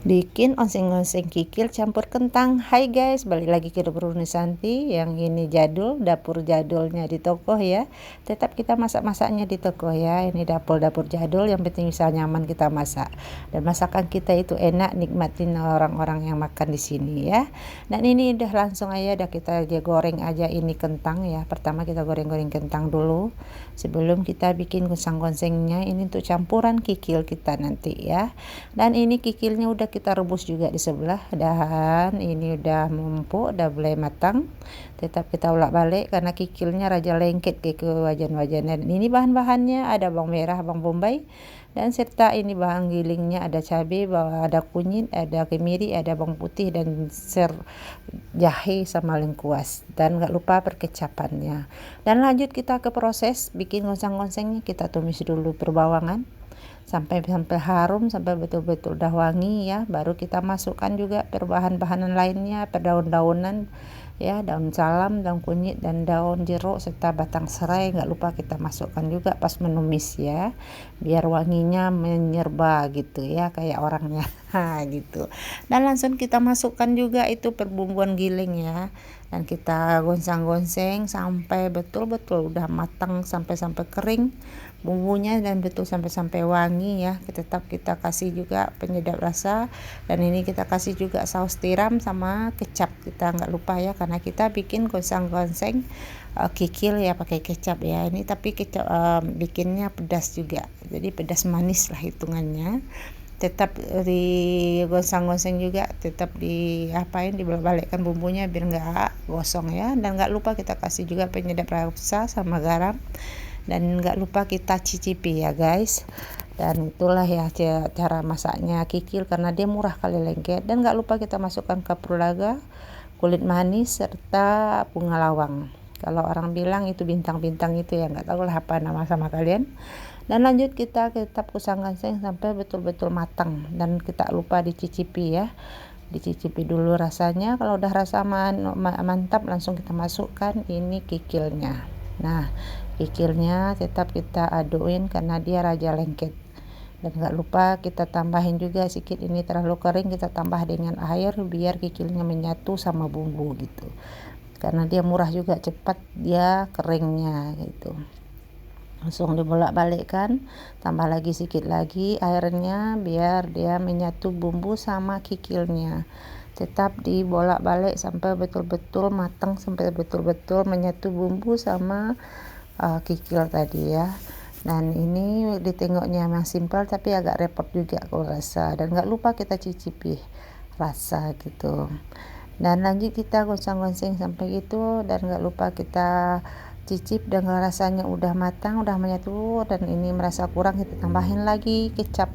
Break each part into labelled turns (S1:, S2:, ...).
S1: Bikin oseng-oseng kikil campur kentang. Hai guys, balik lagi ke dapur Santi. Yang ini jadul, dapur jadulnya di toko ya. Tetap kita masak-masaknya di toko ya. Ini dapur-dapur jadul, yang penting bisa nyaman kita masak. Dan masakan kita itu enak, nikmatin orang-orang yang makan di sini ya. Dan ini udah langsung aja, udah kita aja goreng aja ini kentang ya. Pertama kita goreng-goreng kentang dulu. Sebelum kita bikin goseng-gosengnya, ini untuk campuran kikil kita nanti ya. Dan ini kikilnya udah kita rebus juga di sebelah, dan ini udah empuk, udah mulai matang. Tetap kita ulek-balik karena kikilnya raja lengket ke wajan-wajan. Dan ini bahan-bahannya ada bawang merah, bawang bombay, dan serta ini bahan gilingnya ada cabai, ada kunyit, ada kemiri, ada bawang putih, dan jahe sama lengkuas. Dan nggak lupa perkecapannya. Dan lanjut kita ke proses bikin goseng-gosengnya. Kita tumis dulu perbawangan sampai harum, sampai betul-betul udah wangi ya. Baru kita masukkan juga perbahan-bahanan lainnya, daun-daunan ya, daun salam, daun kunyit, dan daun jeruk, serta batang serai. Nggak lupa kita masukkan juga pas menumis ya, biar wanginya menyerba gitu ya, kayak orangnya gitu. Dan langsung kita masukkan juga itu perbumbuan giling ya, dan kita goncang-gonceng sampai betul-betul udah matang, sampai kering bumbunya, dan betul sampai wangi ya. Tetap kita kasih juga penyedap rasa, dan ini kita kasih juga saus tiram sama kecap, kita nggak lupa ya, karena kita bikin goncang-gonceng kikil ya pakai kecap ya. Ini tapi kecap bikinnya pedas juga, jadi pedas manis lah hitungannya. Tetap di gosang-goseng juga, tetap dibolak-balikkan bumbunya biar nggak gosong ya. Dan nggak lupa kita kasih juga penyedap rasa sama garam, dan nggak lupa kita cicipi ya guys. Dan itulah ya cara masaknya kikil, karena dia murah kali lengket. Dan nggak lupa kita masukkan kapulaga, kulit manis, serta bunga lawang. Kalau orang bilang itu bintang-bintang itu ya, nggak tahu lah apa nama sama kalian. Dan lanjut kita tetap kusang-kusang sampai betul-betul matang, dan kita lupa dicicipi ya. Dicicipi dulu rasanya. Kalau udah rasa mantap, langsung kita masukkan ini kikilnya. Nah, kikilnya tetap kita aduin karena dia raja lengket. Dan nggak lupa kita tambahin juga sedikit, ini terlalu kering, kita tambah dengan air biar kikilnya menyatu sama bumbu gitu, karena dia murah juga, cepat dia keringnya gitu. Langsung dibolak-balikkan, tambah lagi sedikit lagi airnya biar dia menyatu bumbu sama kikilnya. Tetap dibolak-balik sampai betul-betul matang, sampai betul-betul menyatu bumbu sama kikil tadi ya. Dan ini ditengoknya memang simpel, tapi agak repot juga kalau rasa. Dan nggak lupa kita cicipi rasa gitu. Dan lanjut kita goncang-gonceng sampai gitu, dan nggak lupa kita cicip. Dan rasanya udah matang, udah menyatu, dan ini merasa kurang, kita tambahin lagi kecap.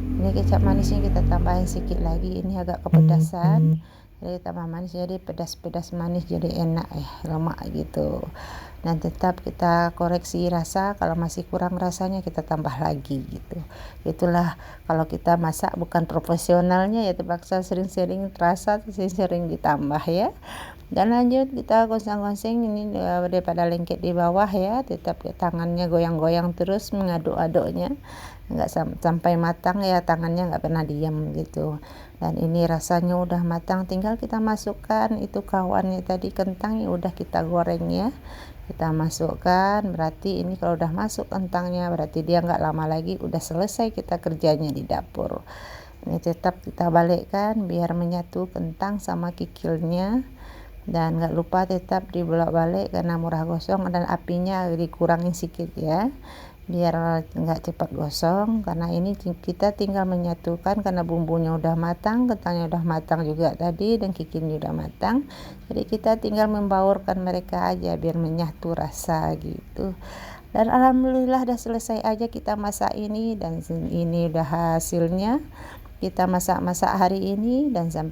S1: Ini kecap manisnya kita tambahin sedikit lagi, ini agak kepedasan, jadi tambah manis, jadi pedas manis, jadi enak ya, lemak gitu. Dan tetap kita koreksi rasa, kalau masih kurang rasanya kita tambah lagi gitu. Itulah kalau kita masak bukan profesionalnya ya, terpaksa sering-sering rasa, sering ditambah ya. Dan lanjut kita goseng-goseng ini daripada lengket di bawah ya. Tetap tangannya goyang-goyang terus, mengaduk-aduknya nggak sampai matang ya, tangannya nggak pernah diam gitu. Dan ini rasanya udah matang, tinggal kita masukkan itu kawannya tadi, kentang yang udah kita goreng ya, kita masukkan. Berarti ini kalau udah masuk kentangnya, berarti dia nggak lama lagi udah selesai kita kerjanya di dapur. Ini tetap kita balikkan biar menyatu kentang sama kikilnya. Dan nggak lupa tetap dibolak-balik karena murah gosong, dan apinya dikurangin sedikit ya, biar nggak cepat gosong. Karena ini kita tinggal menyatukan, karena bumbunya udah matang, kentangnya udah matang juga tadi, dan kikilnya udah matang, jadi kita tinggal membaurkan mereka aja biar menyatu rasa gitu. Dan alhamdulillah udah selesai aja kita masak ini, dan ini udah hasilnya kita masak hari ini. Dan sampai